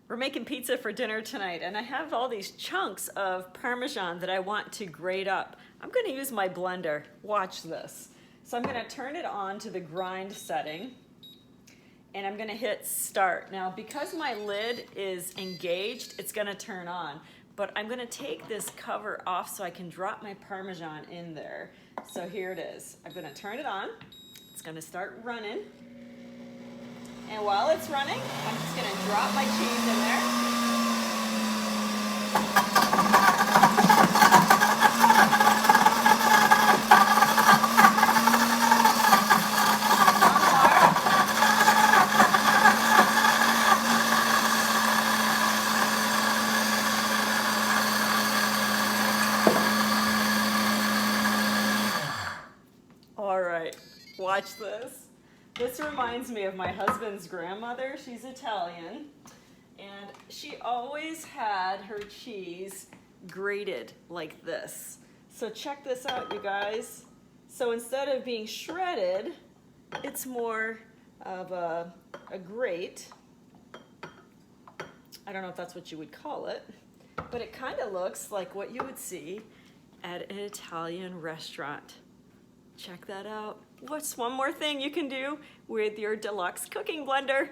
We're making pizza for dinner tonight, and I have all these chunks of Parmesan that I want to grate up. I'm gonna use my blender. Watch this. So I'm gonna turn it on to the grind setting, and I'm gonna hit start. Now, because my lid is engaged, it's gonna turn on, but I'm gonna take this cover off so I can drop my Parmesan in there. So here it is. I'm gonna turn it on. It's gonna start running. And while it's running, I'm just gonna drop my cheese in there. All right, watch this. This reminds me of my husband's grandmother. She's Italian, and she always had her cheese grated like this. So check this out, you guys. So instead of being shredded, it's more of a grate. I don't know if that's what you would call it, but it kind of looks like what you would see at an Italian restaurant. Check that out. What's one more thing you can do with your Deluxe Cooking Blender?